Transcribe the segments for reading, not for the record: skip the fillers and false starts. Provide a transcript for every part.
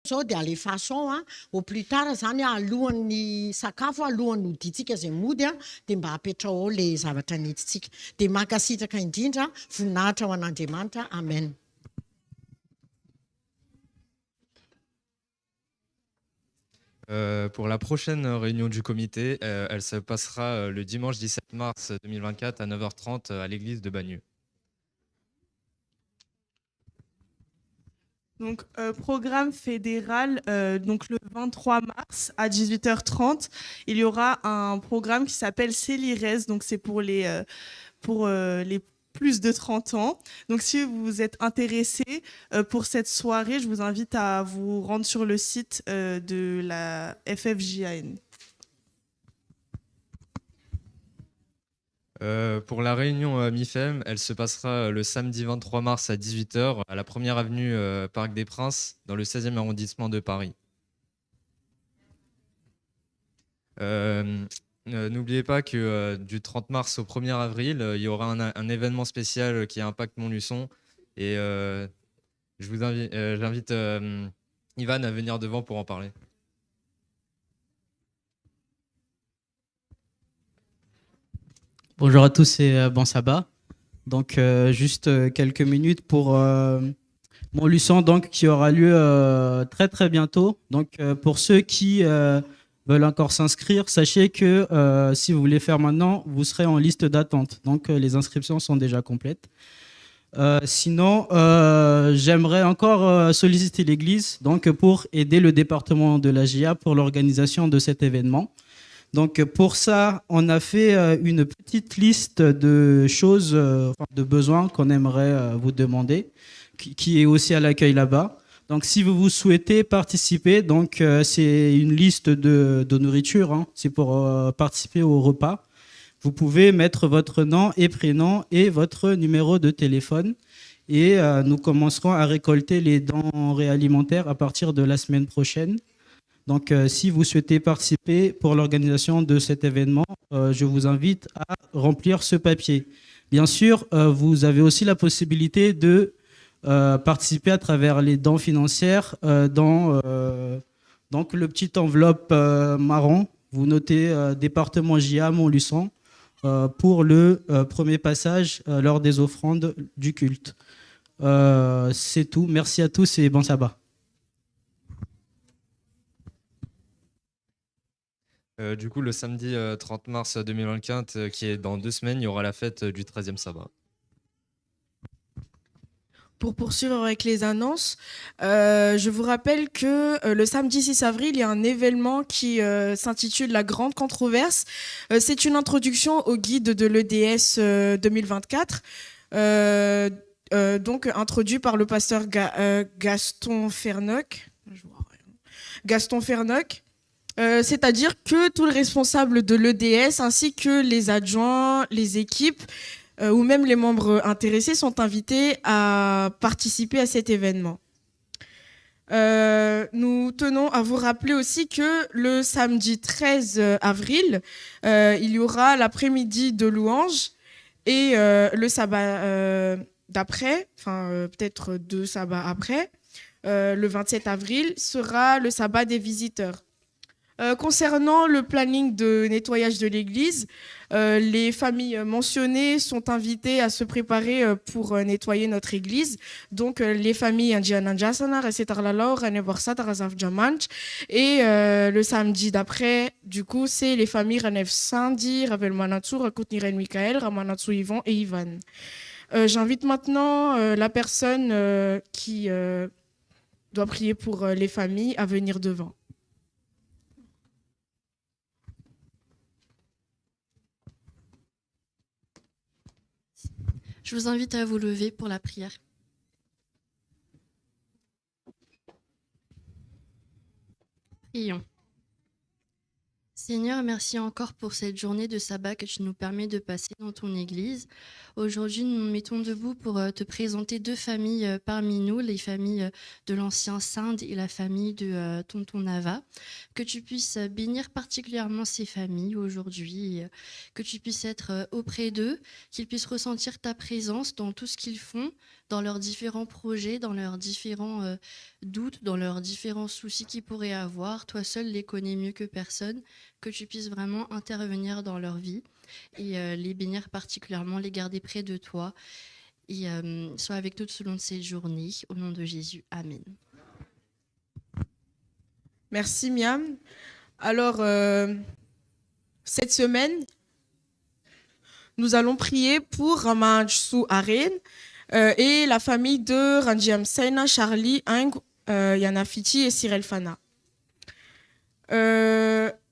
zao dia alefason au plus tard zany alohan'ny sakafo alohan'ny hoditsika zay mody dia mba hapetrao le zavatra niditsika dia mankasitraka indrindra voninahitra ho an'Andriamanitra. Amen. Pour la prochaine réunion du comité, elle se passera le dimanche 17 mars 2024 à 9h30 à l'église de Bagneux. Donc, programme fédéral, donc le 23 mars à 18h30, il y aura un programme qui s'appelle CELIRES, donc c'est pour les plus de 30 ans. Donc, si vous êtes intéressé pour cette soirée, je vous invite à vous rendre sur le site de la FFJAN. Pour la réunion MIFEM, elle se passera le samedi 23 mars à 18h à la 1er avenue Parc des Princes, dans le 16e arrondissement de Paris. N'oubliez pas que du 30 mars au 1er avril, il y aura un événement spécial qui impacte Montluçon. Et j'invite Ivan à venir devant pour en parler. Bonjour à tous et bon sabbat. Donc juste quelques minutes pour Montluçon donc qui aura lieu très très bientôt. Donc pour ceux qui veulent encore s'inscrire, sachez que si vous voulez faire maintenant, vous serez en liste d'attente. Donc les inscriptions sont déjà complètes. Sinon, j'aimerais encore solliciter l'Église donc pour aider le département de la GIA pour l'organisation de cet événement. Donc pour ça, on a fait une petite liste de choses, de besoins qu'on aimerait vous demander, qui est aussi à l'accueil là-bas. Donc si vous souhaitez participer, donc c'est une liste de nourriture, hein, c'est pour participer au repas. Vous pouvez mettre votre nom et prénom et votre numéro de téléphone. Et nous commencerons à récolter les denrées alimentaires à partir de la semaine prochaine. Donc, si vous souhaitez participer pour l'organisation de cet événement, je vous invite à remplir ce papier. Bien sûr, vous avez aussi la possibilité de participer à travers les dons financières dans donc le petit enveloppe marron. Vous notez département GIA Montluçon pour le premier passage lors des offrandes du culte. C'est tout. Merci à tous et bon sabbat. Du coup, le samedi 30 mars 2024, qui est dans 2 semaines, il y aura la fête du 13e sabbat. Pour poursuivre avec les annonces, je vous rappelle que le samedi 6 avril, il y a un événement qui s'intitule La Grande Controverse. C'est une introduction au guide de l'EDS 2024, donc introduit par le pasteur Gaston Fernoc. Gaston Fernoc. C'est-à-dire que tous les responsables de l'EDS ainsi que les adjoints, les équipes ou même les membres intéressés sont invités à participer à cet événement. Nous tenons à vous rappeler aussi que le samedi 13 avril, il y aura l'après-midi de louanges et le sabbat d'après, enfin peut-être 2 sabbats après, le 27 avril, sera le sabbat des visiteurs. Concernant le planning de nettoyage de l'église, les familles mentionnées sont invitées à se préparer pour nettoyer notre église. Donc, les familles Indiananjasana, Resetarlalao, Renevorsat, Razaf Jamanch. Et le samedi d'après, du coup, c'est les familles Renev Sandi, Ravel Manatsu, Rakutniren Michael, Ramanatsu Yvon et Ivan. J'invite maintenant la personne qui doit prier pour les familles à venir devant. Je vous invite à vous lever pour la prière. Prions. Seigneur, merci encore pour cette journée de sabbat que tu nous permets de passer dans ton église. Aujourd'hui, nous nous mettons debout pour te présenter 2 familles parmi nous, les familles de l'ancien Sinde et la famille de tonton Nava. Que tu puisses bénir particulièrement ces familles aujourd'hui, que tu puisses être auprès d'eux, qu'ils puissent ressentir ta présence dans tout ce qu'ils font, dans leurs différents projets, dans leurs différents doutes, dans leurs différents soucis qu'ils pourraient avoir. Toi seul les connais mieux que personne, que tu puisses vraiment intervenir dans leur vie et les bénir particulièrement, les garder près de toi et sois avec nous tout au long de cette journée. Au nom de Jésus, Amen. Merci Miam. Alors, cette semaine, nous allons prier pour Ramajsu Aren et la famille de Ranjiam Sena, Charlie, Ing, Yana Fiti et Cyril Fana.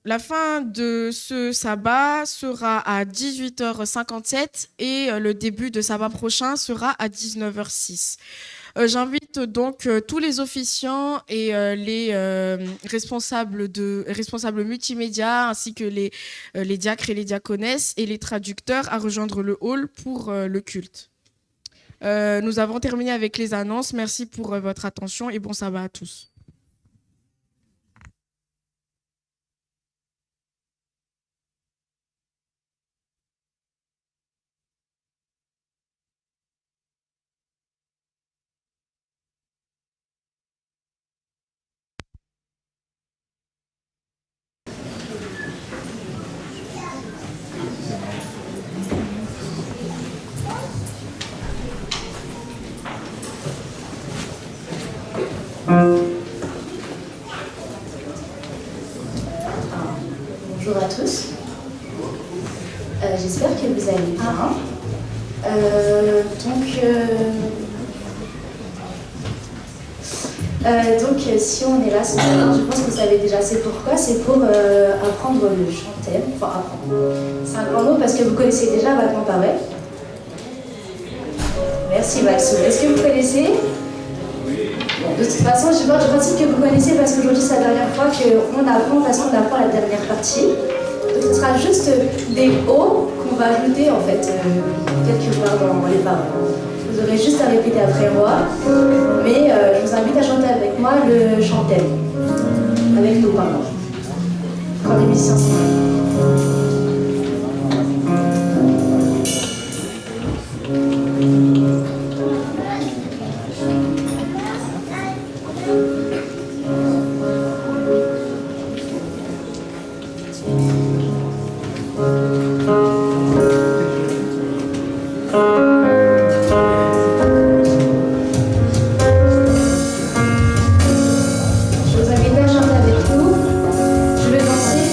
La fin de ce sabbat sera à 18h57 et le début de sabbat prochain sera à 19h06. J'invite donc tous les officiants et les responsables multimédia ainsi que les diacres et les diaconesses et les traducteurs à rejoindre le hall pour le culte. Nous avons terminé avec les annonces. Merci pour votre attention et bon sabbat à tous. Bonjour à tous. J'espère que vous allez bien. Si on est là ce soir, je pense que vous savez déjà c'est pourquoi. C'est pour apprendre le chantème. Enfin, apprendre. C'est un grand mot parce que vous connaissez déjà vaguement pareil. Merci Maxou. Est-ce que vous connaissez? De toute façon, je pars du principe que vous connaissez parce qu'aujourd'hui c'est la dernière fois qu'on apprend, parce qu'on apprend la dernière partie. Donc ce sera juste des hauts qu'on va ajouter en fait quelque part dans les paroles. Vous aurez juste à répéter après moi, mais je vous invite à chanter avec moi le chantème, avec nos parents, quand les musiciens sont là. Je vous invite à chanter avec nous. Je vais danser.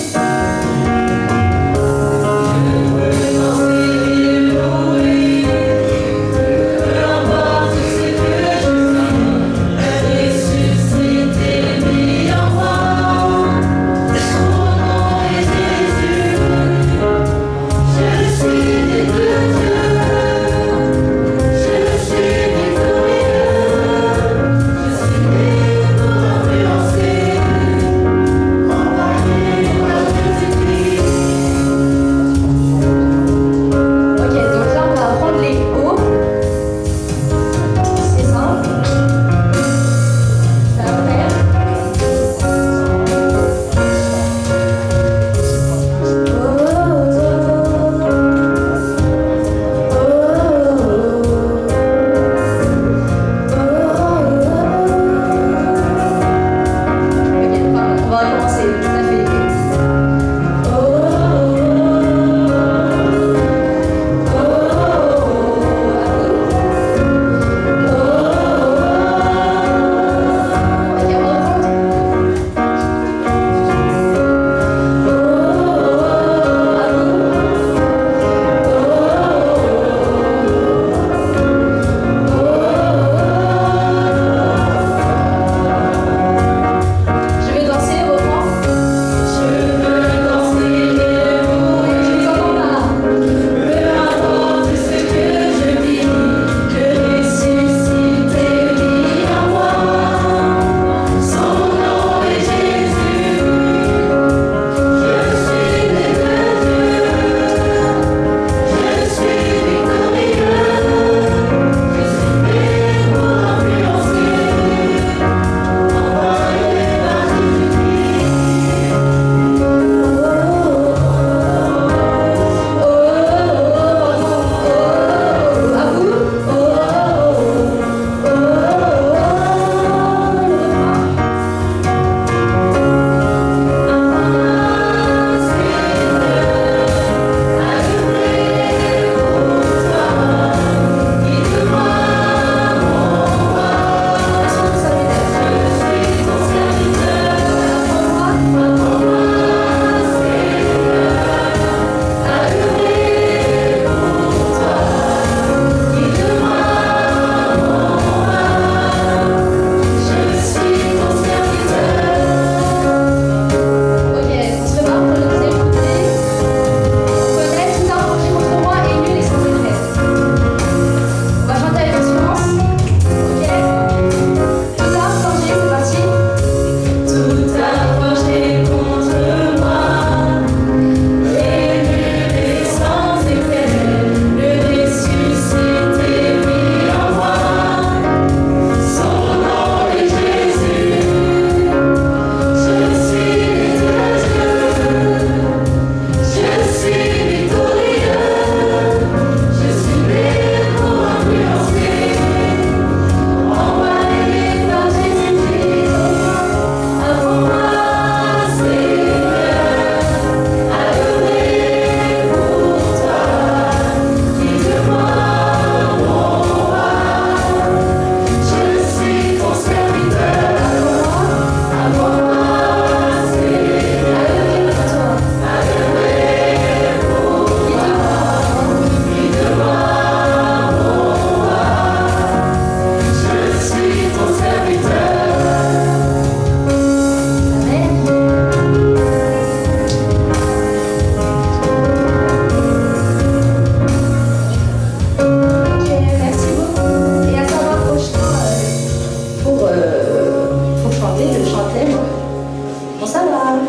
Bon, ça va.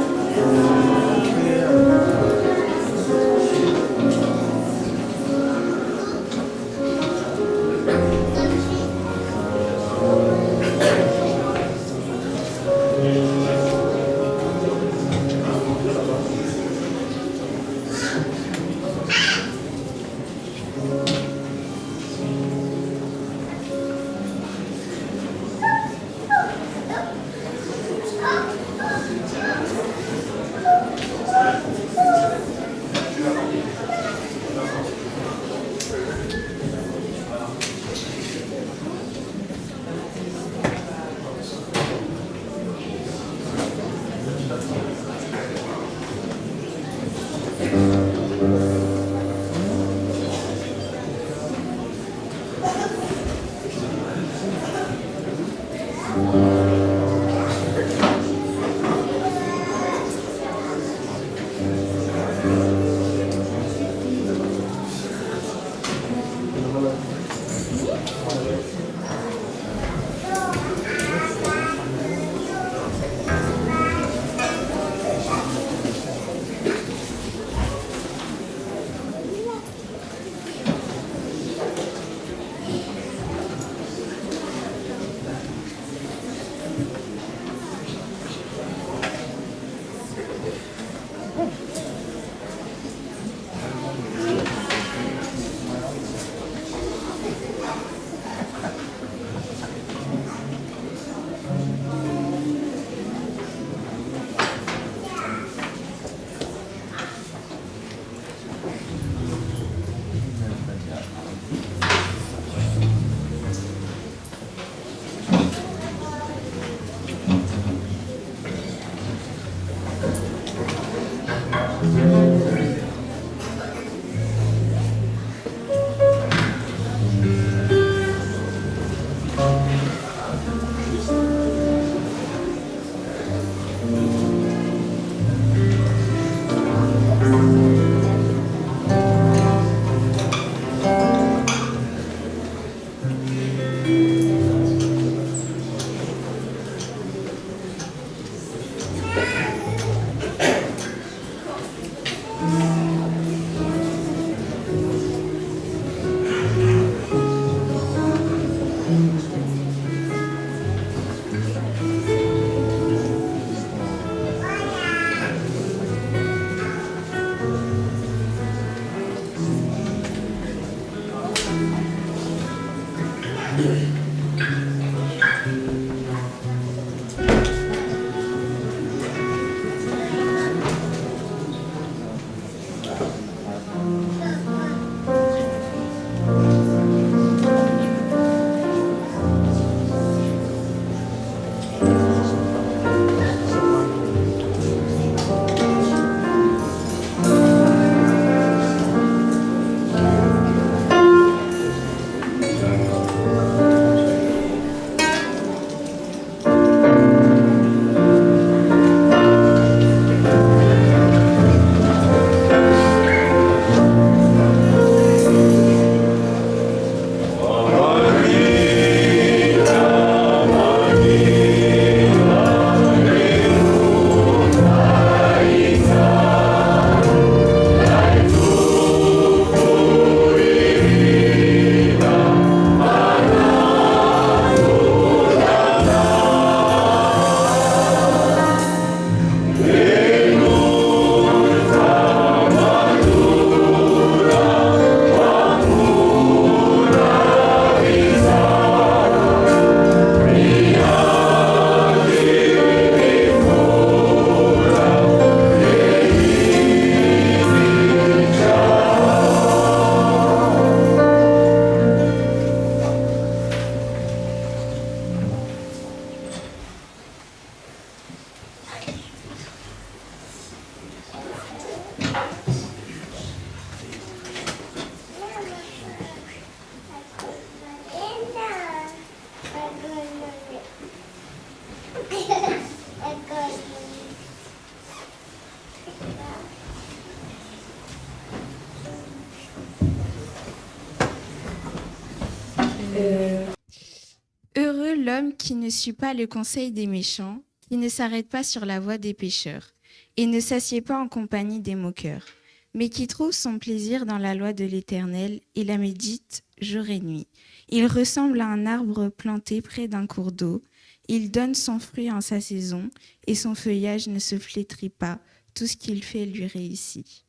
Heureux l'homme qui ne suit pas le conseil des méchants, Il ne s'arrête pas sur la voie des pécheurs et ne s'assied pas en compagnie des moqueurs, mais qui trouve son plaisir dans la loi de l'Éternel et la médite jour et nuit. Il ressemble à un arbre planté près d'un cours d'eau. Il donne son fruit en sa saison et son feuillage ne se flétrit pas. Tout ce qu'il fait lui réussit.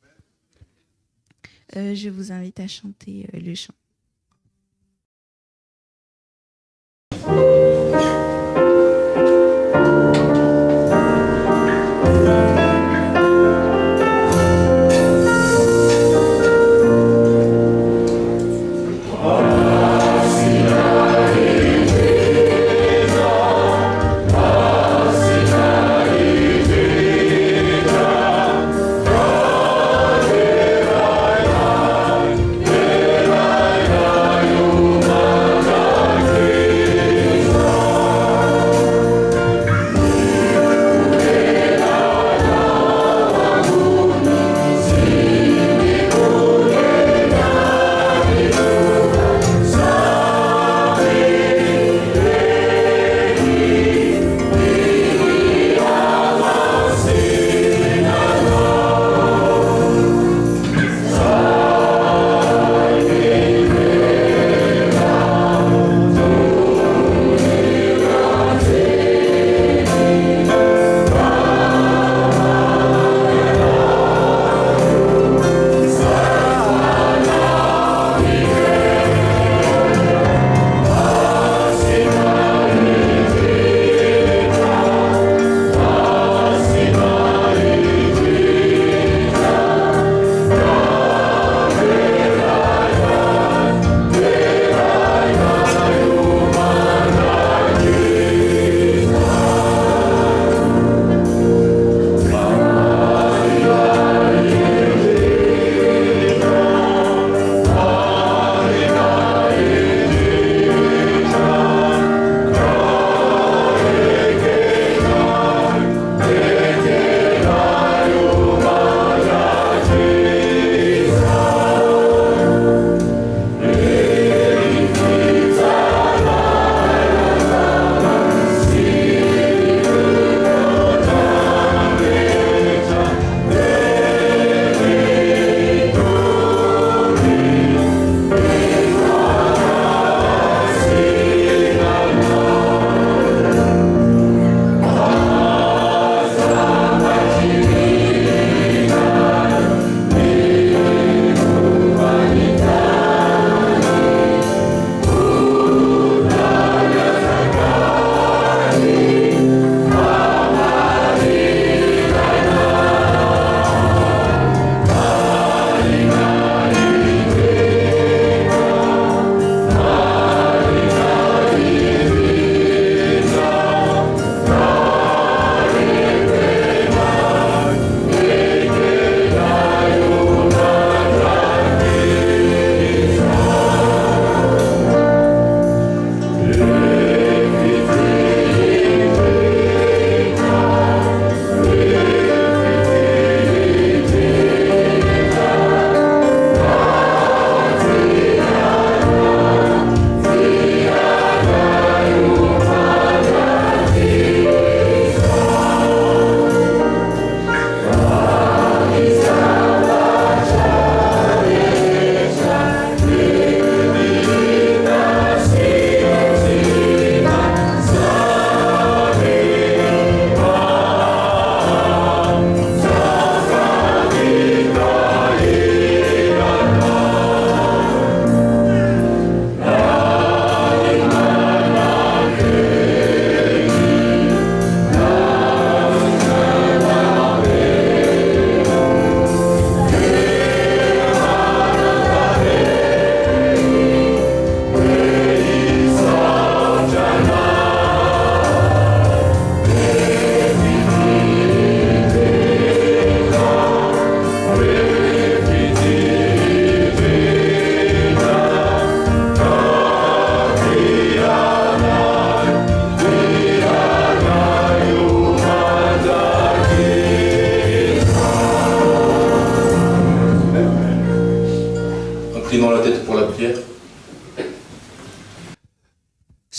Je vous invite à chanter le chant. Bye.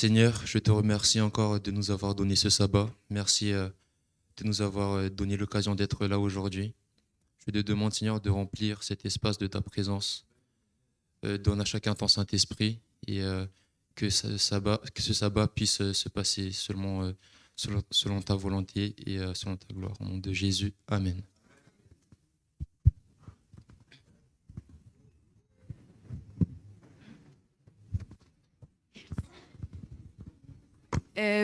Seigneur, je te remercie encore de nous avoir donné ce sabbat. Merci de nous avoir donné l'occasion d'être là aujourd'hui. Je te demande, Seigneur, de remplir cet espace de ta présence. Donne à chacun ton Saint-Esprit et que ce sabbat puisse se passer seulement selon ta volonté et selon ta gloire. Au nom de Jésus, Amen.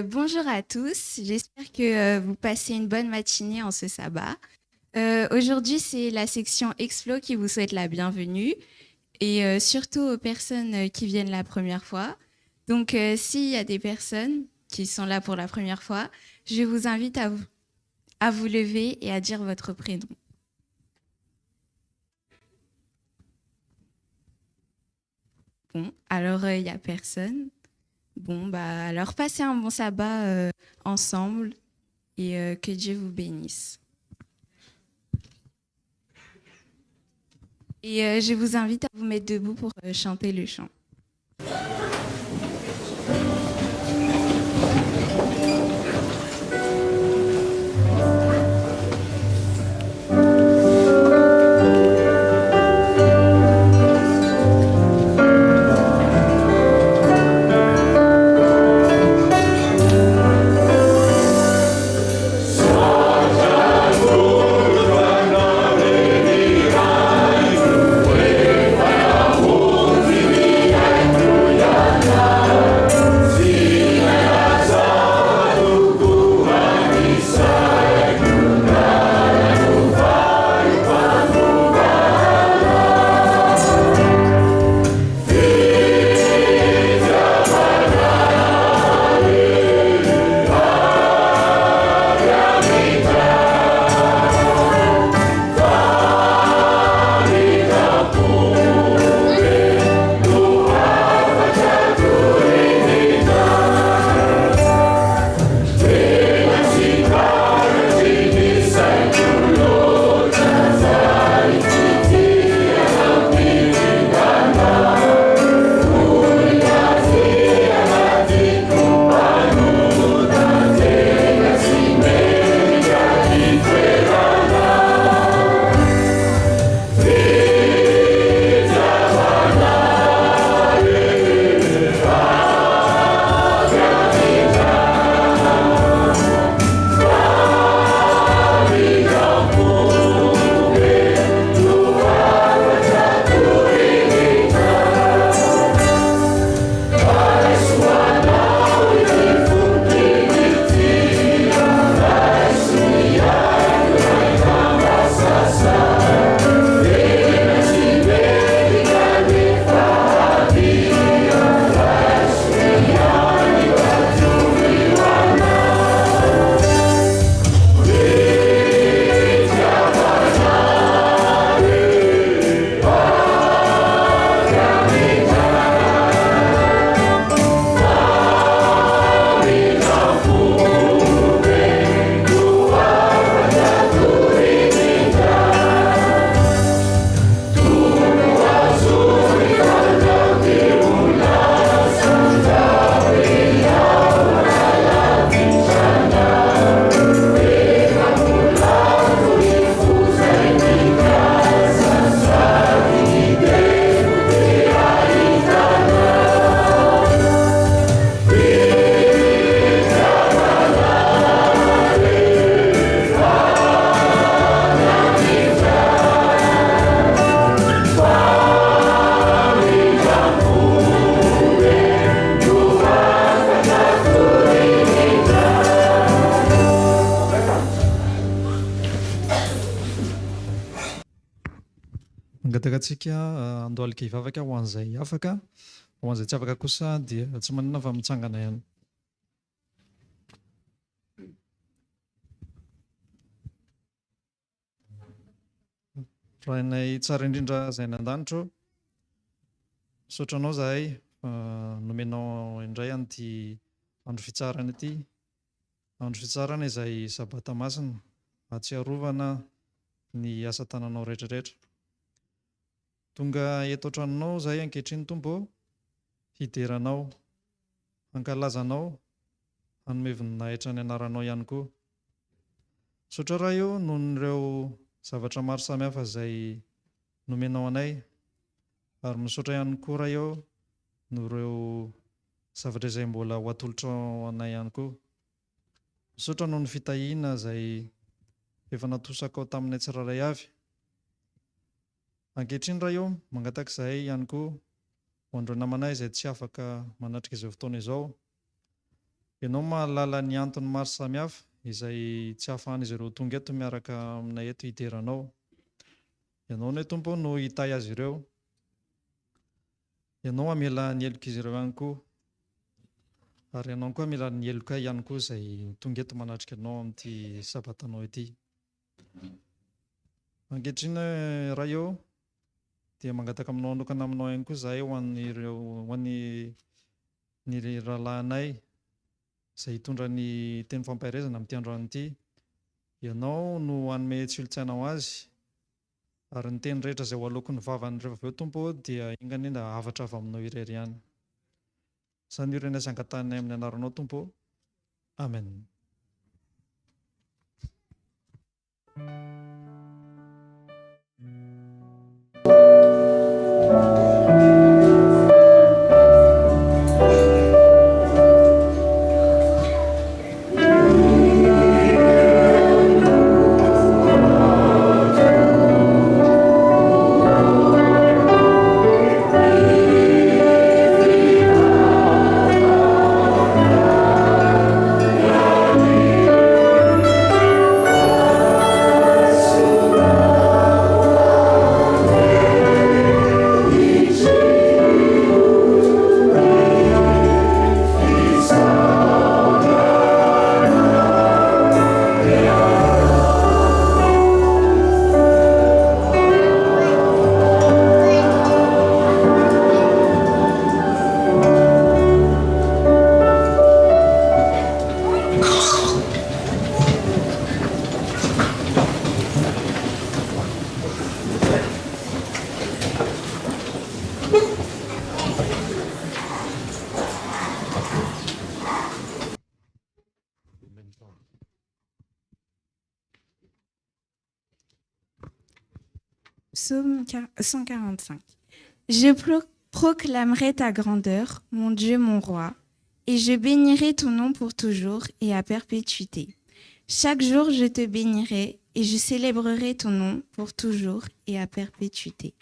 Bonjour à tous, j'espère que vous passez une bonne matinée en ce sabbat. Aujourd'hui, c'est la section Explo qui vous souhaite la bienvenue et surtout aux personnes qui viennent la première fois. Donc, s'il y a des personnes qui sont là pour la première fois, je vous invite à vous lever et à dire votre prénom. Bon, alors il n'y a personne. Bon, bah, alors passez un bon sabbat ensemble et que Dieu vous bénisse. Et je vous invite à vous mettre debout pour chanter le chant. Angatakatsika andohalika hivavaka ho an'izay afaka, ho an'izay tsy afaka kosa dia tsy maninona fa mitsangana ihany. Rahainay tsara indrindra izay nan-danitro, misaotranao zahay nomenao indray an'ity andro fitsarana ity, andro fitsarana izay sabata masina, ahatsiarovana ny asa tananao rehetrarehetra. Tonga eto an-tranonao zahay ankehitriny Tompo, hideranao ankalazanao hanome voninahitra ny anaranao ihany koa. Sotra raha io noho nireo zavatra maro samihafa izay nomenao anay, ary misaotra ihany koa raha io no ireo zavatra izay mbola ho atolotra anay ihany koa. Misaotra noho ny fitahiana izay efa natosakao taminay tsiraray avy. Ankehitriny raha io mangataka izahay ihany koa ho andreo namanay izay tsy afaka manatrika izao fotoana izao. Ianao mahalala ny antony maro samihafa izay tsy ahafahan'izy ireo tonga eto miaraka aminay eto hideranao. Ianao ny Tompo no hitahy azy ireo. Ianao amela ny heloka izy ireo ihany koa. Ary ianao koa amela ny heloka ihany koa izay tonga eto manatrika anao amin'ity sabatanao ity. Ankehitriny raha io dia mangataka aminao manokana aminao ihany koa izahay ho an'ny rahalahinay izay hitondra ny teny fampiarezana amin'ity androany ity. Ianao no hanome tsiolotsaina ho azy, ary ny teny rehetra izay ho alokon'ny vavany rehefa avy eo Tompo dia ingany da avatra avy aminao irery ihany. Izany io renay sangatanay amin'ny anaranao Tompo. Amen. Psaume 145. Je proclamerai ta grandeur, mon Dieu, mon roi, et je bénirai ton nom pour toujours et à perpétuité. Chaque jour, je te bénirai et je célébrerai ton nom pour toujours et à perpétuité.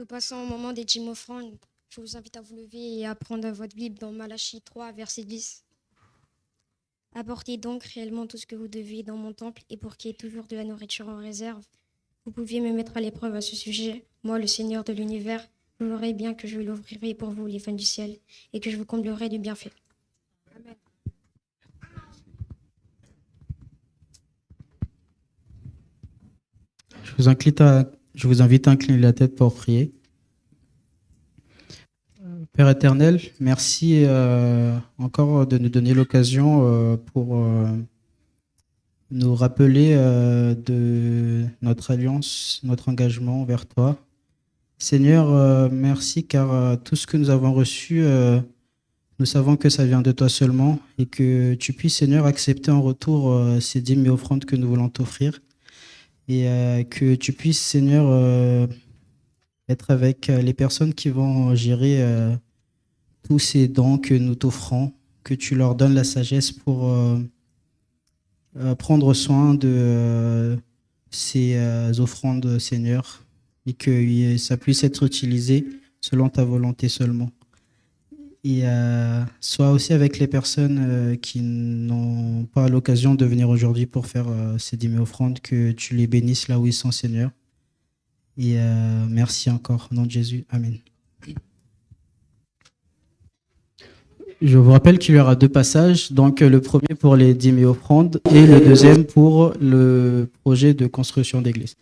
Nous passons au moment des dîmes offrandes. Je vous invite à vous lever et à prendre votre Bible dans Malachie 3, verset 10. Apportez donc réellement tout ce que vous devez dans mon temple, et pour qu'il y ait toujours de la nourriture en réserve. Vous pouviez me mettre à l'épreuve à ce sujet. Moi, le Seigneur de l'univers, vous verrez bien que je l'ouvrirai pour vous les fans du ciel, et que je vous comblerai du bienfait. Amen. Je vous invite à incliner la tête pour prier. Père éternel, merci encore de nous donner l'occasion pour nous rappeler de notre alliance, notre engagement envers toi. Seigneur, merci car tout ce que nous avons reçu, nous savons que ça vient de toi seulement et que tu puisses, Seigneur, accepter en retour ces dîmes et offrandes que nous voulons t'offrir et que tu puisses, Seigneur, être avec les personnes qui vont gérer tous ces dons que nous t'offrons, que tu leur donnes la sagesse pour prendre soin de ces offrandes, Seigneur, et que ça puisse être utilisé selon ta volonté seulement. Et sois aussi avec les personnes qui n'ont pas l'occasion de venir aujourd'hui pour faire ces dîmes et offrandes, que tu les bénisses là où ils sont, Seigneur. Et merci encore, au nom de Jésus. Amen. Je vous rappelle qu'il y aura 2 passages, donc le premier pour les dîmes et offrandes et le deuxième pour le projet de construction d'église.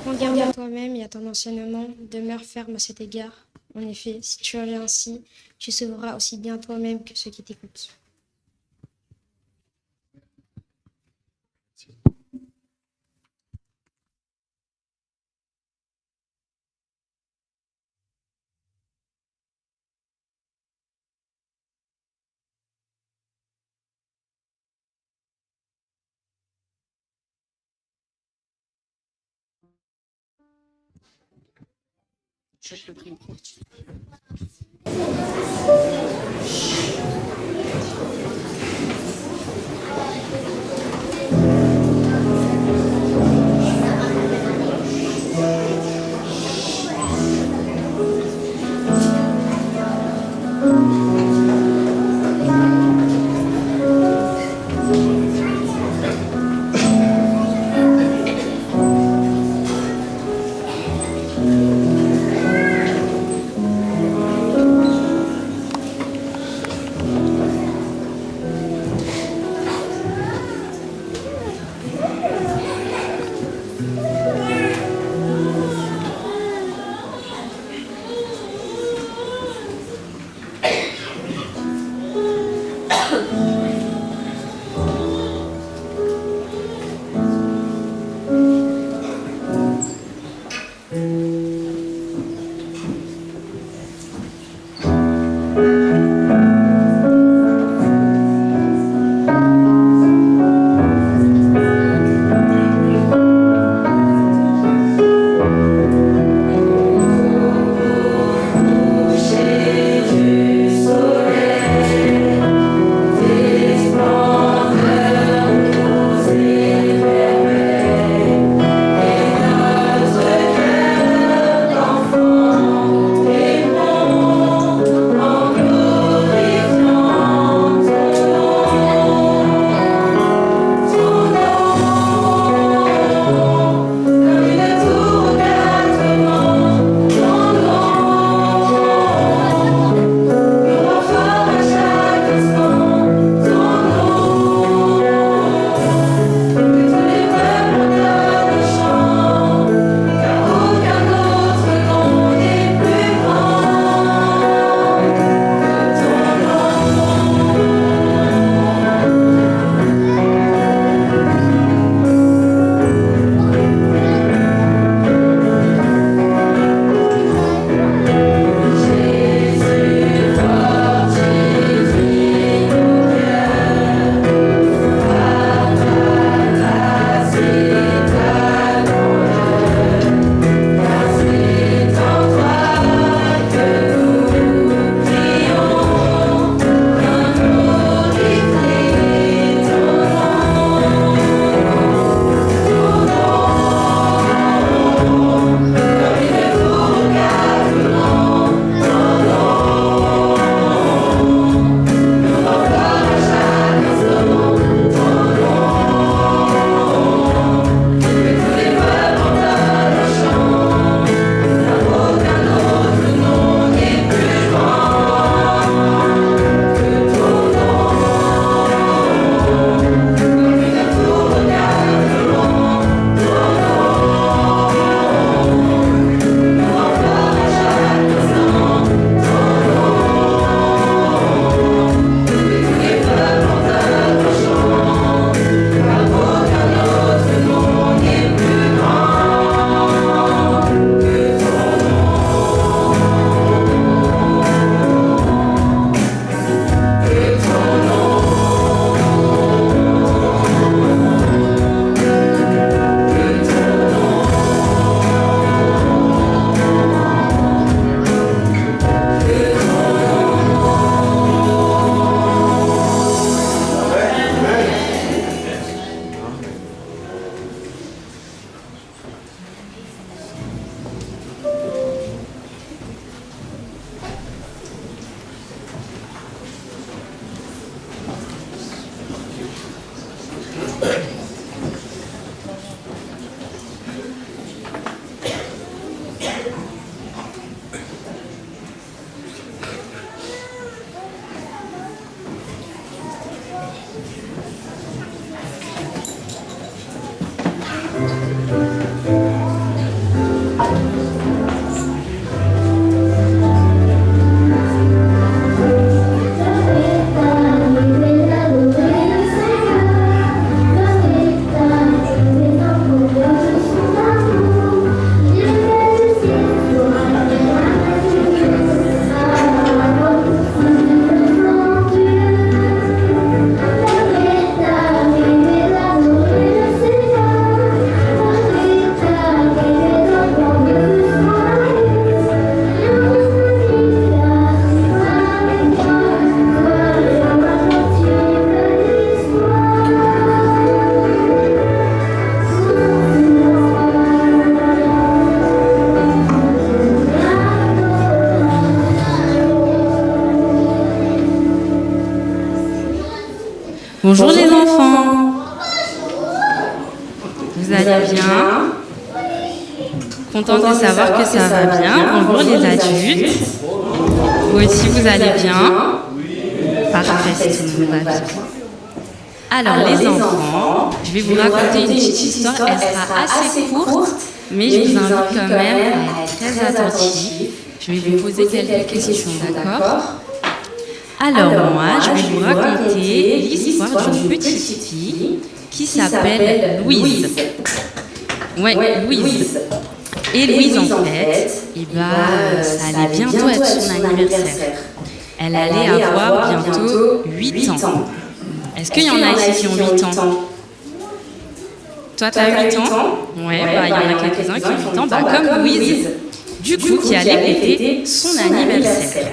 Prends garde à toi-même et à ton enseignement, demeure ferme à cet égard. En effet, si tu agis ainsi, tu sauveras aussi bien toi-même que ceux qui t'écoutent. Bonjour les enfants. Vous allez bien? Contente de savoir que ça va bien. Bonjour les adultes. Vous aussi vous allez bien? Parfait, tout le monde va bien. Alors les enfants, je vais vous raconter une petite histoire. Elle sera assez courte, mais je vous invite quand même à être très attentifs. Je vais vous poser quelques questions, d'accord? Alors moi, je vais vous raconter l'histoire d'une petite fille qui s'appelle Louise. Ouais, Louise. Et Louise, en fait, ça allait bientôt être son anniversaire. Elle allait avoir bientôt 8 ans. Est-ce qu'il y en a ici qui ont 8 ans? Toi, tu as 8 ans? Ouais, il y en a quelques-uns qui ont 8 ans, comme Louise, du coup, qui allait fêter son anniversaire.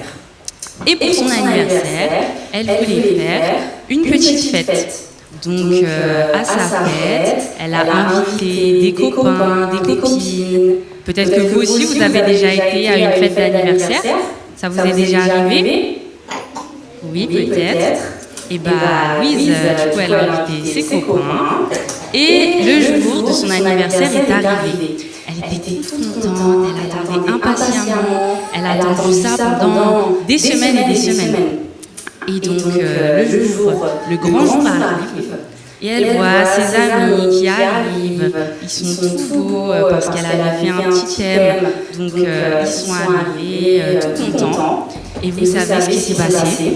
Et pour son anniversaire, elle voulait faire une petite fête. Donc, à sa fête, elle a invité des copains, des copines. Peut-être que vous aussi, vous avez déjà été à une fête d'anniversaire. Ça vous est déjà arrivé? Oui, peut-être. Et Louise, du coup, elle a invité ses copains. Et le jour de son anniversaire est arrivé. Elle était toute contente, elle attendait impatiemment. Elle a attendu ça pendant des semaines et des semaines. Et donc, le grand jour arrive. Et elle voit ses amis qui arrivent. Ils sont tout beaux parce qu'elle avait fait un petit thème. Donc, ils sont arrivés tout contents. Et vous savez ce qui s'est passé?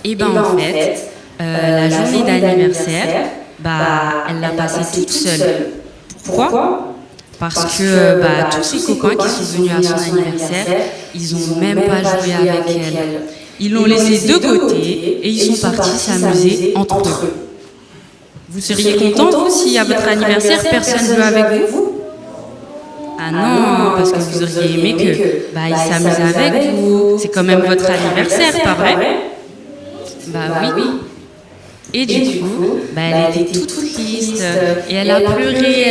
Et en fait, la journée d'anniversaire, elle l'a passée toute seule. Pourquoi? Parce que tous ses copains qui sont venus à son anniversaire, ils n'ont même pas joué avec elle. Ils l'ont laissée de côté et ils sont partis s'amuser entre eux. Vous seriez content, vous, si à votre anniversaire, personne ne veut avec vous? Ah non, parce que vous auriez aimé qu'ils s'amusent avec vous. C'est quand même votre anniversaire, pas vrai? Oui. Et du coup, elle était toute triste et elle a pleuré.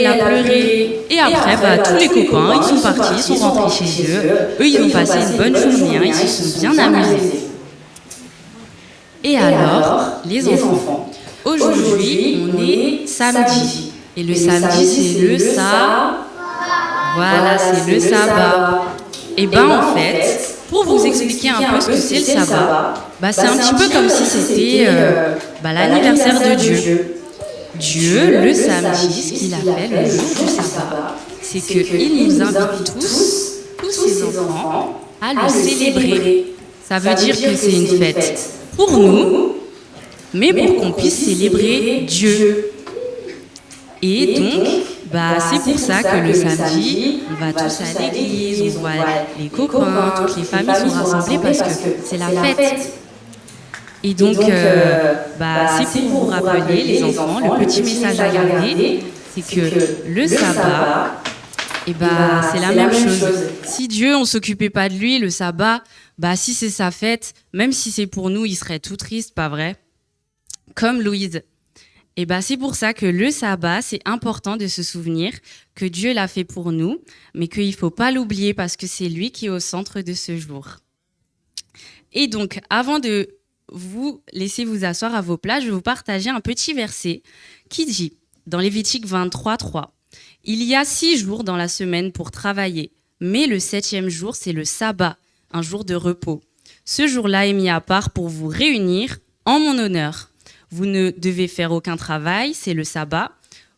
Et après, tous les copains, ils sont partis, ils sont rentrés chez eux. Eux, ils ont passé une bonne journée, ils se sont bien amusés. Et alors, les enfants, aujourd'hui, on est samedi. Et le samedi, c'est le sabbat. Voilà, c'est le sabbat. Et en fait, pour vous expliquer un peu ce que c'est le sabbat, c'est un petit peu comme si c'était l'anniversaire de Dieu. Dieu, le samedi, ce qu'il a fait le jour du sabbat, c'est qu'il nous invite tous ses enfants, à le célébrer. Ça veut dire que c'est une fête pour nous, mais pour qu'on puisse célébrer Dieu. Et donc, c'est pour ça que le samedi, on va tous à l'église, on voit les copains, toutes les familles sont rassemblées parce que c'est la fête. Et donc, c'est pour vous rappeler, les enfants, le petit message à garder, c'est que le sabbat, c'est la même chose. Si Dieu, on ne s'occupait pas de lui, le sabbat, si c'est sa fête, même si c'est pour nous, il serait tout triste, pas vrai? Comme Louise. Et c'est pour ça que le sabbat, c'est important de se souvenir que Dieu l'a fait pour nous, mais qu'il ne faut pas l'oublier parce que c'est lui qui est au centre de ce jour. Et donc, avant de vous laisser vous asseoir à vos places, je vais vous partager un petit verset qui dit, dans Lévitique 23:3, « Il y a 6 jours dans la semaine pour travailler, mais le 7e jour, c'est le sabbat, un jour de repos. Ce jour-là est mis à part pour vous réunir en mon honneur. Vous ne devez faire aucun travail, c'est le sabbat.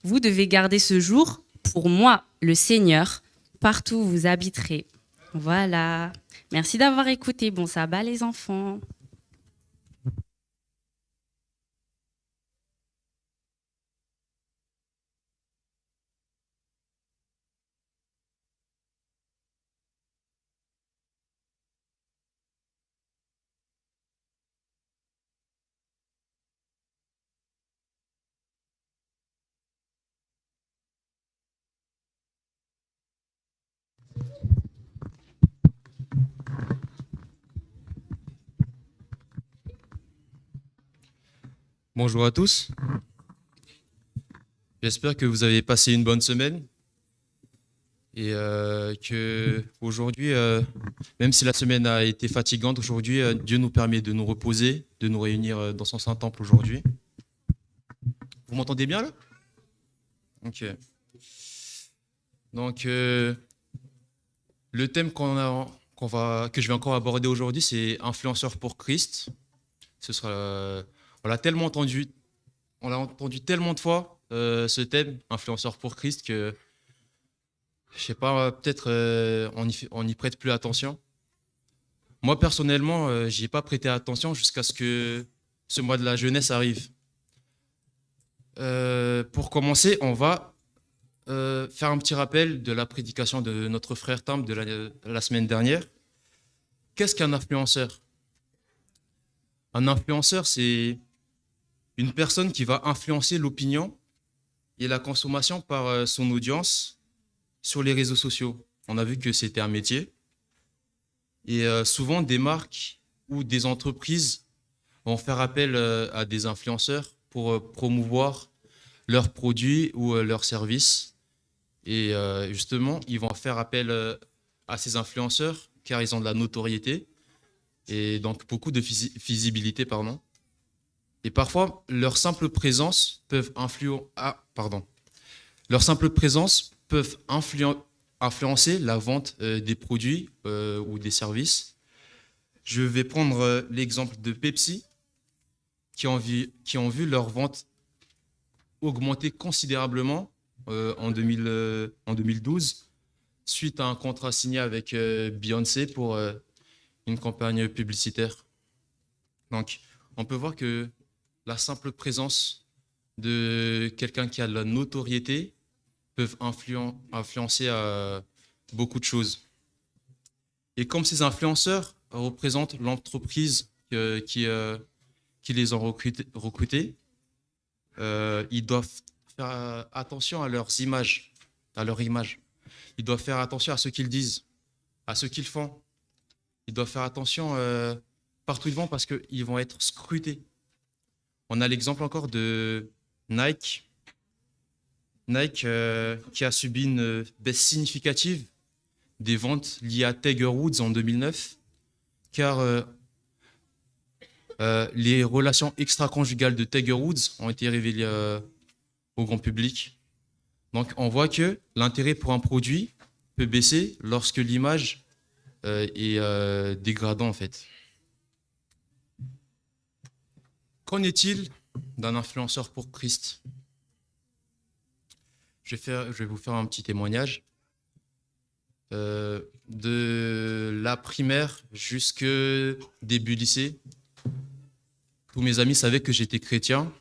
Vous devez garder ce jour pour moi, le Seigneur, partout où vous habiterez. » Voilà. Merci d'avoir écouté. Bon sabbat, les enfants. Bonjour à tous. J'espère que vous avez passé une bonne semaine et que aujourd'hui, même si la semaine a été fatigante, aujourd'hui, Dieu nous permet de nous reposer, de nous réunir dans son Saint-Temple aujourd'hui. Vous m'entendez bien là? Ok. Donc, le thème que je vais encore aborder aujourd'hui, c'est influenceur pour Christ. On l'a tellement entendu, tellement de fois, ce thème, influenceur pour Christ, que je sais pas, peut-être on n'y prête plus attention. Moi, personnellement, j'y ai pas prêté attention jusqu'à ce que ce mois de la jeunesse arrive. Pour commencer, on va faire un petit rappel de la prédication de notre frère Tam de la semaine dernière. Qu'est-ce qu'un influenceur? Un influenceur, c'est une personne qui va influencer l'opinion et la consommation par son audience sur les réseaux sociaux. On a vu que c'était un métier. Et souvent, des marques ou des entreprises vont faire appel à des influenceurs pour promouvoir leurs produits ou leurs services. Et justement, ils vont faire appel à ces influenceurs car ils ont de la notoriété et donc beaucoup de visibilité, pardon. Et parfois, leur simple présence peuvent influencer la vente des produits ou des services. Je vais prendre l'exemple de Pepsi, qui ont vu leur vente augmenter considérablement en 2012, suite à un contrat signé avec Beyoncé pour une campagne publicitaire. Donc, on peut voir que la simple présence de quelqu'un qui a de la notoriété peut influencer beaucoup de choses. Et comme ces influenceurs représentent l'entreprise qui les ont recrutés, ils doivent faire attention à leurs images, à leur image. Ils doivent faire attention à ce qu'ils disent, à ce qu'ils font. Ils doivent faire attention partout où ils vont parce qu'ils vont être scrutés. On a l'exemple encore de Nike. Nike qui a subi une baisse significative des ventes liées à Tiger Woods en 2009, car les relations extra-conjugales de Tiger Woods ont été révélées au grand public. Donc on voit que l'intérêt pour un produit peut baisser lorsque l'image est dégradante en fait. Qu'en est-il d'un influenceur pour Christ? Je vais vous faire un petit témoignage. De la primaire jusqu'au début lycée, tous mes amis savaient que j'étais chrétien,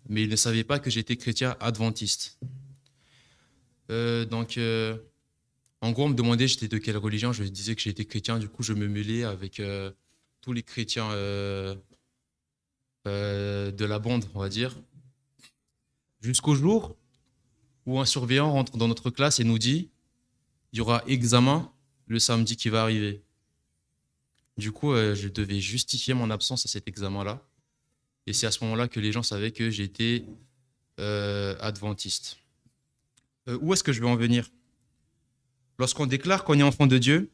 mais ils ne savaient pas que j'étais chrétien adventiste. Donc, en gros, on me demandait j'étais de quelle religion, je disais que j'étais chrétien, du coup je me mêlais avec tous les chrétiens de la bande, on va dire, jusqu'au jour où un surveillant rentre dans notre classe et nous dit il y aura examen le samedi qui va arriver. Du coup, je devais justifier mon absence à cet examen-là. Et c'est à ce moment-là que les gens savaient que j'étais adventiste. Où est-ce que je vais en venir? Lorsqu'on déclare qu'on est enfant de Dieu,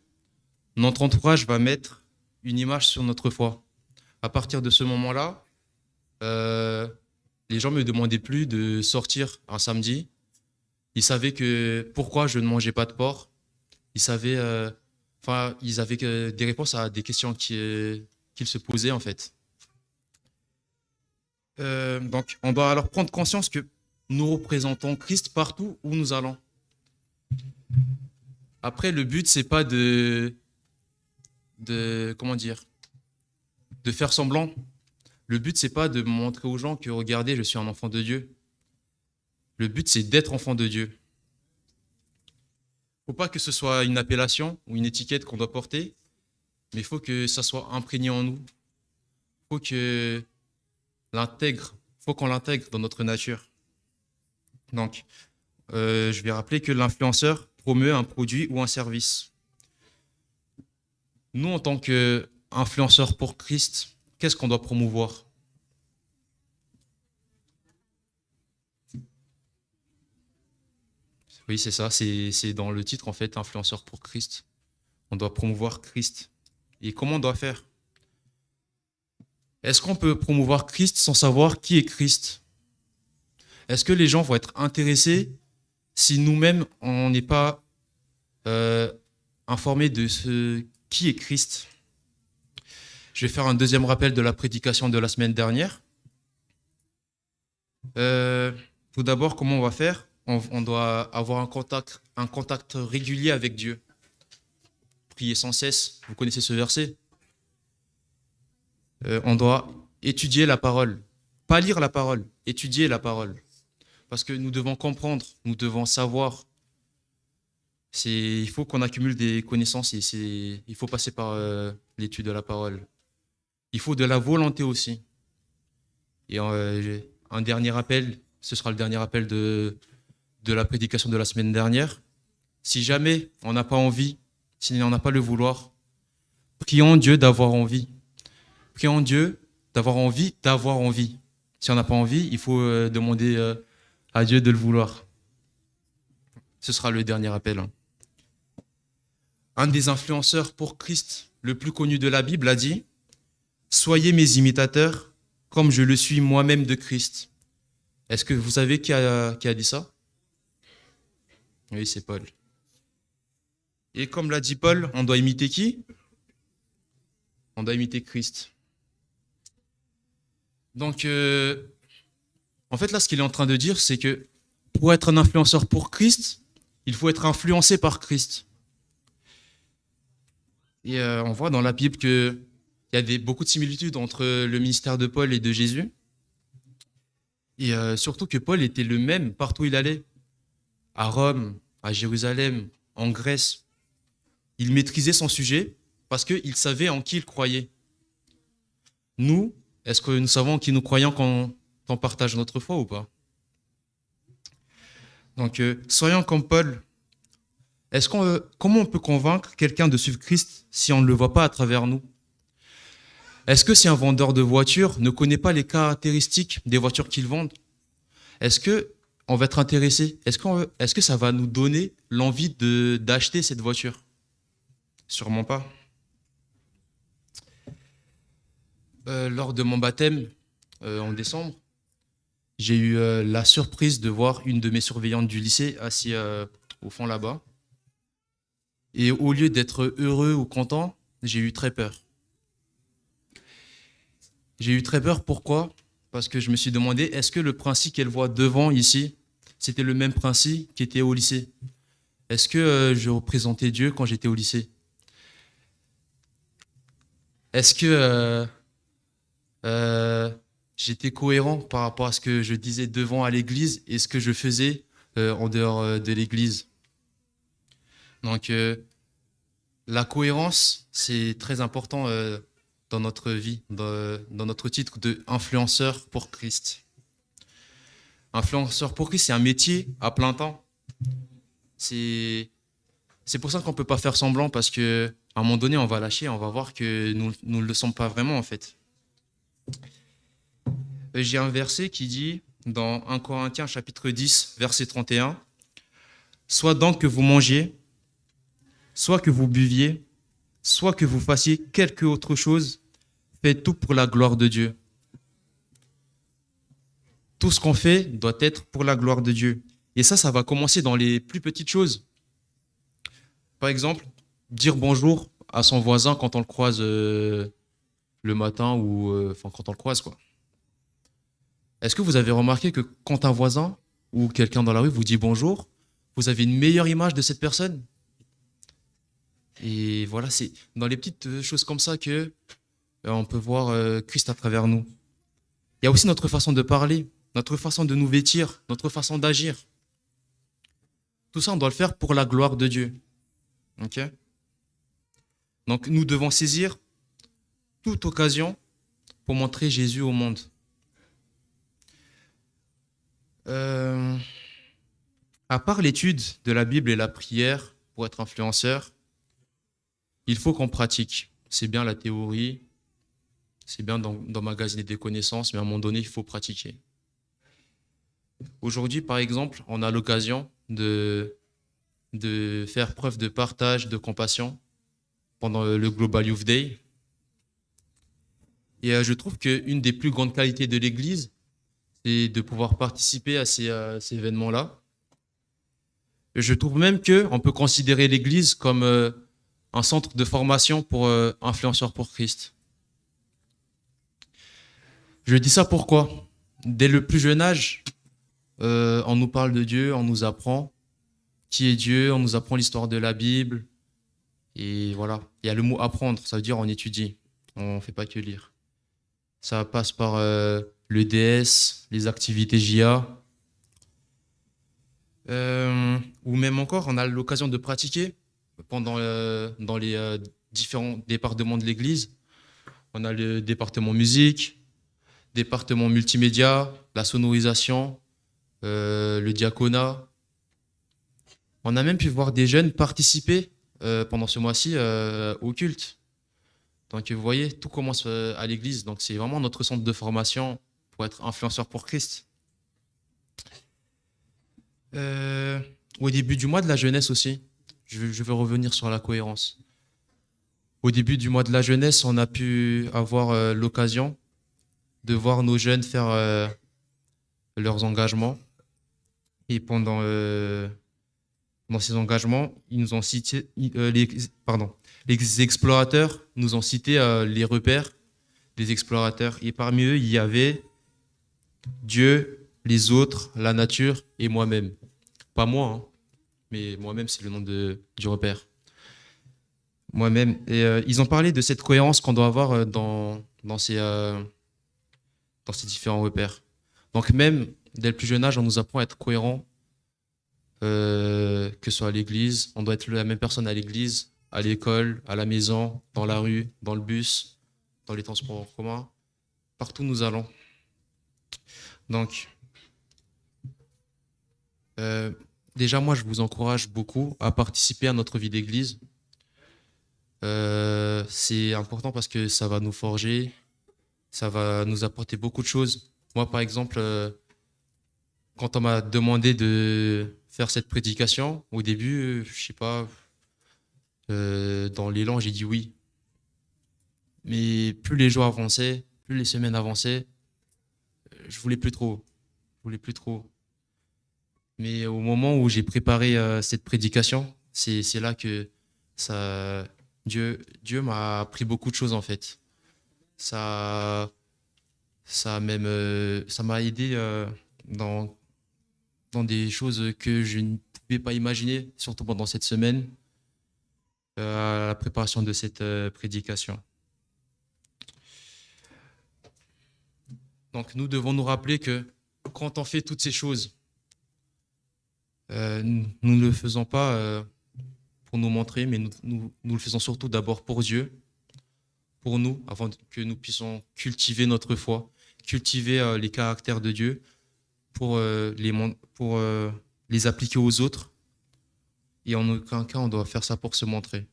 notre entourage va mettre une image sur notre foi. À partir de ce moment-là, les gens ne me demandaient plus de sortir un samedi. Ils savaient pourquoi je ne mangeais pas de porc. Ils avaient des réponses à des questions qu'ils se posaient en fait. Donc, on doit alors prendre conscience que nous représentons Christ partout où nous allons. Après, le but, c'est pas de faire semblant. Le but, c'est pas de montrer aux gens que regardez, je suis un enfant de Dieu. Le but, c'est d'être enfant de Dieu. Il ne faut pas que ce soit une appellation ou une étiquette qu'on doit porter, mais il faut que ça soit imprégné en nous. Il faut qu'on l'intègre dans notre nature. Donc, je vais rappeler que l'influenceur promeut un produit ou un service. Nous, en tant qu'influenceurs pour Christ, qu'est-ce qu'on doit promouvoir? Oui, c'est ça, c'est dans le titre en fait, influenceur pour Christ. On doit promouvoir Christ. Et comment on doit faire? Est-ce qu'on peut promouvoir Christ sans savoir qui est Christ? Est-ce que les gens vont être intéressés si nous-mêmes, on n'est pas informés de ce qui est Christ? Je vais faire un deuxième rappel de la prédication de la semaine dernière. Tout d'abord, comment on va faire? On doit avoir un contact régulier avec Dieu. Prier sans cesse. Vous connaissez ce verset? On doit étudier la parole. Pas lire la parole, étudier la parole. Parce que nous devons comprendre, nous devons savoir. Il faut qu'on accumule des connaissances et il faut passer par l'étude de la parole. Il faut de la volonté aussi. Et un dernier appel, ce sera le dernier appel de la prédication de la semaine dernière. Si jamais on n'a pas envie, si on n'a pas le vouloir, prions Dieu d'avoir envie. Prions Dieu d'avoir envie d'avoir envie. Si on n'a pas envie, il faut demander à Dieu de le vouloir. Ce sera le dernier appel. Un des influenceurs pour Christ le plus connu de la Bible a dit « Soyez mes imitateurs, comme je le suis moi-même de Christ. » Est-ce que vous savez qui a dit ça? Oui, c'est Paul. Et comme l'a dit Paul, on doit imiter qui? On doit imiter Christ. Donc, en fait, là, ce qu'il est en train de dire, c'est que pour être un influenceur pour Christ, il faut être influencé par Christ. Et on voit dans la Bible qu'il y a beaucoup de similitudes entre le ministère de Paul et de Jésus. Et surtout que Paul était le même partout où il allait. À Rome, à Jérusalem, en Grèce. Il maîtrisait son sujet parce qu'il savait en qui il croyait. Nous, est-ce que nous savons en qui nous croyons quand on partage notre foi ou pas? Donc, soyons comme Paul. Comment on peut convaincre quelqu'un de suivre Christ si on ne le voit pas à travers nous? Est-ce que si un vendeur de voitures ne connaît pas les caractéristiques des voitures qu'il vend, est-ce qu'on va être intéressé? Est-ce que ça va nous donner l'envie d'acheter cette voiture? Sûrement pas. Lors de mon baptême, en décembre, j'ai eu la surprise de voir une de mes surveillantes du lycée assise au fond là-bas. Et au lieu d'être heureux ou content, j'ai eu très peur. J'ai eu très peur, pourquoi? Parce que je me suis demandé, est-ce que le princi qu'elle voit devant ici, c'était le même princi qui était au lycée? Est-ce que je représentais Dieu quand j'étais au lycée? Est-ce que j'étais cohérent par rapport à ce que je disais devant à l'église et ce que je faisais en dehors de l'église? Donc, la cohérence, c'est très important dans notre vie, dans notre titre de influenceur pour Christ. Influenceur pour Christ, c'est un métier à plein temps. C'est pour ça qu'on ne peut pas faire semblant, parce qu'à un moment donné, on va lâcher, on va voir que nous ne le sommes pas vraiment, en fait. J'ai un verset qui dit, dans 1 Corinthiens chapitre 10, verset 31, « Soit donc que vous mangiez, soit que vous buviez, soit que vous fassiez quelque autre chose, faites tout pour la gloire de Dieu. » Tout ce qu'on fait doit être pour la gloire de Dieu. Et ça va commencer dans les plus petites choses. Par exemple, dire bonjour à son voisin quand on le croise le matin ou quand on le croise, quoi. Est-ce que vous avez remarqué que quand un voisin ou quelqu'un dans la rue vous dit bonjour, vous avez une meilleure image de cette personne? Et voilà, c'est dans les petites choses comme ça que on peut voir Christ à travers nous. Il y a aussi notre façon de parler, notre façon de nous vêtir, notre façon d'agir. Tout ça, on doit le faire pour la gloire de Dieu. Ok? Donc, nous devons saisir toute occasion pour montrer Jésus au monde. À part l'étude de la Bible et la prière pour être influenceur, il faut qu'on pratique. C'est bien la théorie, c'est bien d'emmagasiner des connaissances, mais à un moment donné, il faut pratiquer. Aujourd'hui, par exemple, on a l'occasion de faire preuve de partage, de compassion pendant le Global Youth Day. Et je trouve qu'une des plus grandes qualités de l'Église, c'est de pouvoir participer à ces événements-là. Je trouve même qu'on peut considérer l'Église comme un centre de formation pour influenceurs pour Christ. Je dis ça pourquoi? Dès le plus jeune âge, on nous parle de Dieu, on nous apprend qui est Dieu, on nous apprend l'histoire de la Bible. Et voilà, il y a le mot apprendre, ça veut dire on étudie, on ne fait pas que lire. Ça passe par le DS, les activités JA. Ou même encore, on a l'occasion de pratiquer dans les différents départements de l'Église. On a le département musique, département multimédia, la sonorisation, le diaconat. On a même pu voir des jeunes participer pendant ce mois-ci au culte. Donc vous voyez, tout commence à l'Église. Donc c'est vraiment notre centre de formation pour être influenceur pour Christ. Au début du mois de la jeunesse aussi, je veux revenir sur la cohérence. Au début du mois de la jeunesse, on a pu avoir l'occasion de voir nos jeunes faire leurs engagements. Et pendant dans ces engagements, ils nous ont cité, les explorateurs nous ont cité les repères des explorateurs. Et parmi eux, il y avait Dieu, les autres, la nature et moi-même. Pas moi, hein, mais moi-même, c'est le nom du repère. Moi-même. Et ils ont parlé de cette cohérence qu'on doit avoir dans ces différents repères. Donc même, dès le plus jeune âge, on nous apprend à être cohérent, que ce soit à l'église. On doit être la même personne à l'église, à l'école, à la maison, dans la rue, dans le bus, dans les transports en commun. Partout où nous allons. Donc, déjà, moi, je vous encourage beaucoup à participer à notre vie d'église. C'est important parce que ça va nous forger, ça va nous apporter beaucoup de choses. Moi, par exemple, quand on m'a demandé de faire cette prédication, au début, je sais pas, dans l'élan, j'ai dit oui. Mais plus les jours avançaient, plus les semaines avançaient, je voulais plus trop. Je voulais plus trop. Mais au moment où j'ai préparé cette prédication, c'est là que Dieu m'a appris beaucoup de choses en fait. Ça m'a aidé dans des choses que je ne pouvais pas imaginer, surtout pendant cette semaine, à la préparation de cette prédication. Donc nous devons nous rappeler que quand on fait toutes ces choses, nous ne le faisons pas pour nous montrer, mais nous le faisons surtout d'abord pour Dieu, pour nous, avant que nous puissions cultiver notre foi, cultiver les caractères de Dieu pour les appliquer aux autres. Et en aucun cas, on doit faire ça pour se montrer.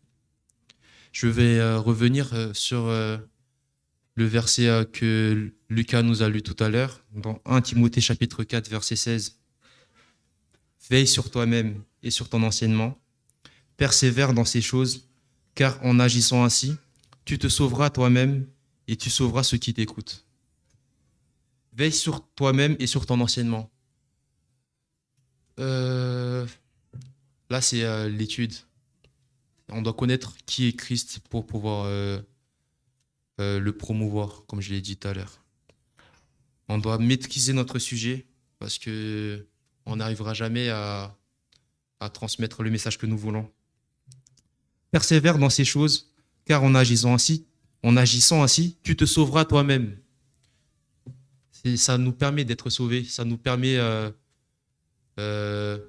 Je vais revenir sur le verset que Lucas nous a lu tout à l'heure, dans 1 Timothée chapitre 4, verset 16. Veille sur toi-même et sur ton enseignement. Persévère dans ces choses, car en agissant ainsi, tu te sauveras toi-même et tu sauveras ceux qui t'écoutent. Veille sur toi-même et sur ton enseignement. Là, c'est l'étude. On doit connaître qui est Christ pour pouvoir le promouvoir, comme je l'ai dit tout à l'heure. On doit maîtriser notre sujet parce que on n'arrivera jamais à transmettre le message que nous voulons. Persévère dans ces choses, car en agissant ainsi, tu te sauveras toi-même. Ça nous permet d'être sauvés, ça nous permet de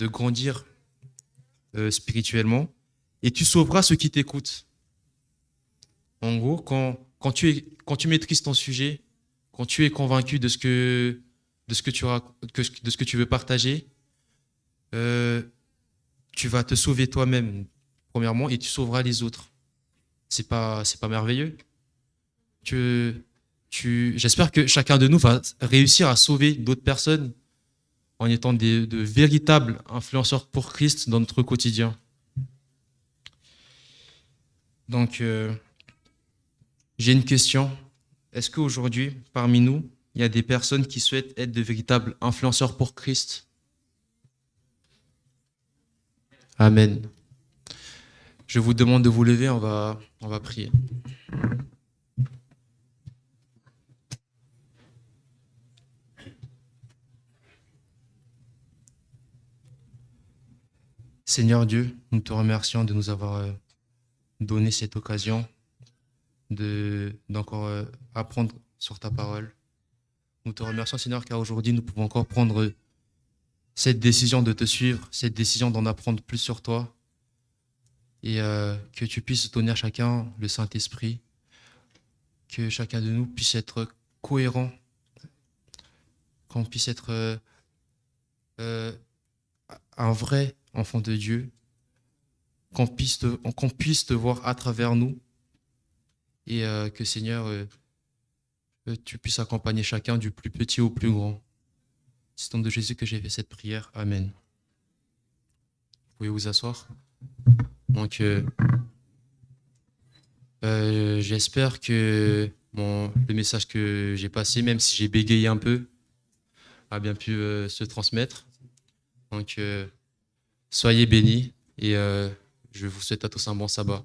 grandir spirituellement, et tu sauveras ceux qui t'écoutent. En gros, quand tu maîtrises ton sujet, quand tu es convaincu de ce que tu veux partager, tu vas te sauver toi-même, premièrement, et tu sauveras les autres. C'est pas merveilleux? J'espère que chacun de nous va réussir à sauver d'autres personnes en étant de véritables influenceurs pour Christ dans notre quotidien. Donc, j'ai une question. Est-ce qu'aujourd'hui, parmi nous, il y a des personnes qui souhaitent être de véritables influenceurs pour Christ? Amen. Je vous demande de vous lever, on va prier. Seigneur Dieu, nous te remercions de nous avoir donné cette occasion d'encore apprendre sur ta parole. Nous te remercions, Seigneur, car aujourd'hui, nous pouvons encore prendre cette décision de te suivre, cette décision d'en apprendre plus sur toi, et que tu puisses donner à chacun le Saint-Esprit, que chacun de nous puisse être cohérent, qu'on puisse être un vrai enfant de Dieu, qu'on puisse te voir à travers nous, et que, Seigneur, tu puisses accompagner chacun du plus petit au plus grand. C'est au nom de Jésus que j'ai fait cette prière. Amen. Vous pouvez vous asseoir. Donc, j'espère que le message que j'ai passé, même si j'ai bégayé un peu, a bien pu se transmettre. Donc, soyez bénis et je vous souhaite à tous un bon sabbat.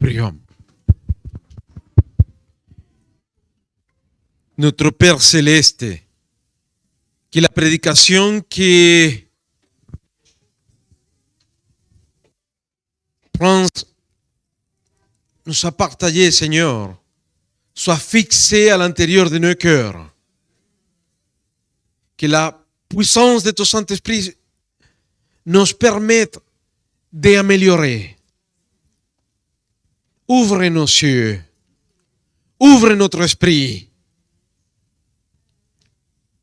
Prions. Notre Père Céleste, que la prédication que Prince nous a partagée, Seigneur, soit fixée à l'intérieur de nos cœurs. Que la puissance de ton Saint-Esprit nous permette d'améliorer. Ouvre nos yeux, ouvre notre esprit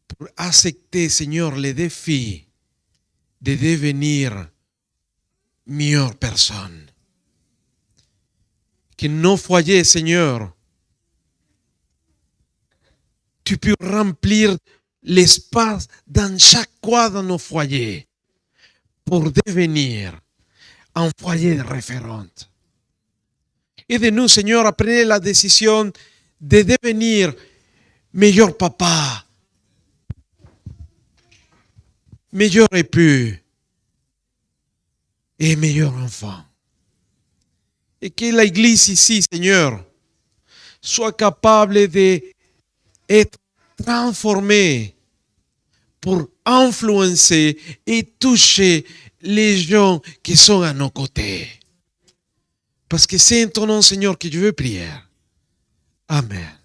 pour accepter, Seigneur, les défis de devenir meilleure personne. Que nos foyers, Seigneur, tu peux remplir l'espace dans chaque coin de nos foyers pour devenir un foyer de référence. Aide-nous, Seigneur, à prendre la décision de devenir meilleur papa, meilleur époux et meilleur enfant. Et que l'Église ici, Seigneur, soit capable d'être transformée pour influencer et toucher les gens qui sont à nos côtés. Parce que c'est en ton nom, Seigneur, que je veux prier. Amen.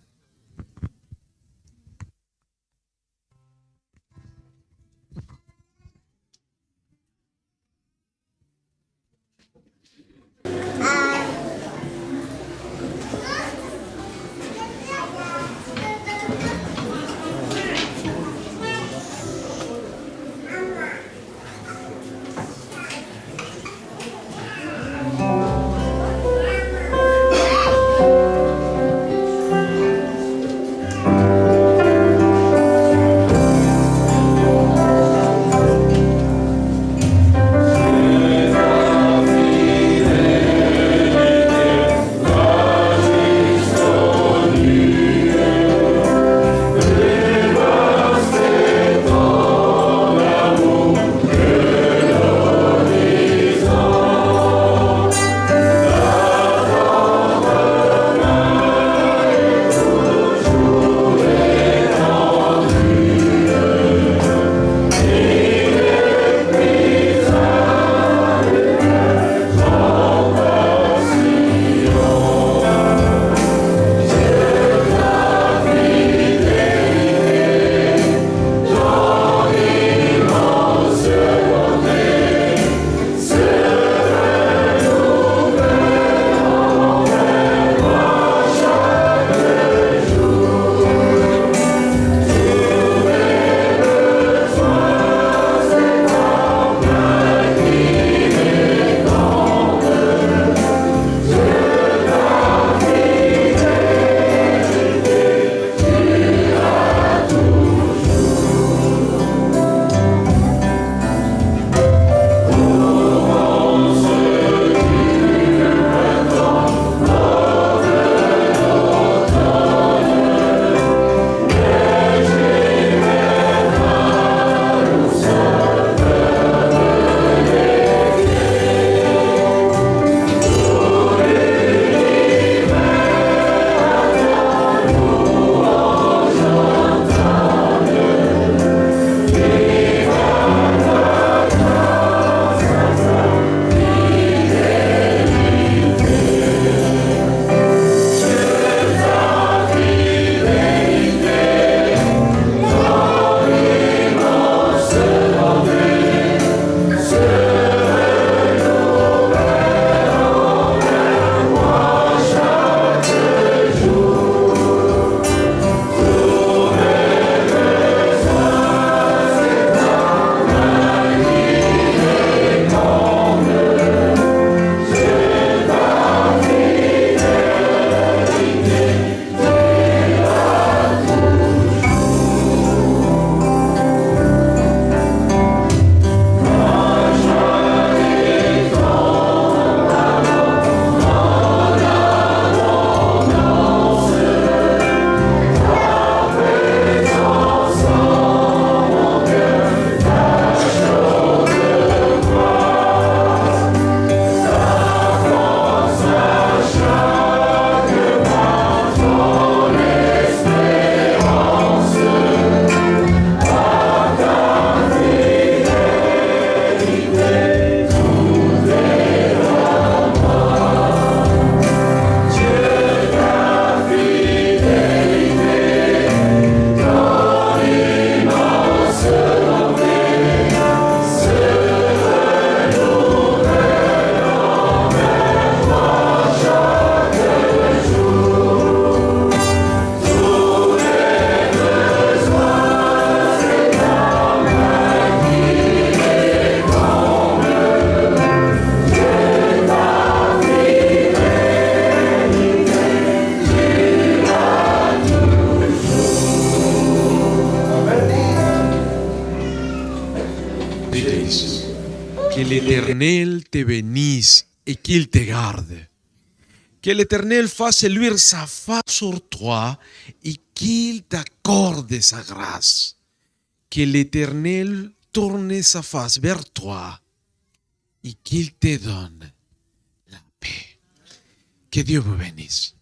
Que l'Éternel te bénisse et qu'il te garde. Que l'Éternel fasse luire sa face sur toi et qu'il t'accorde sa grâce. Que l'Éternel tourne sa face vers toi et qu'il te donne la paix. Que Dieu vous bénisse.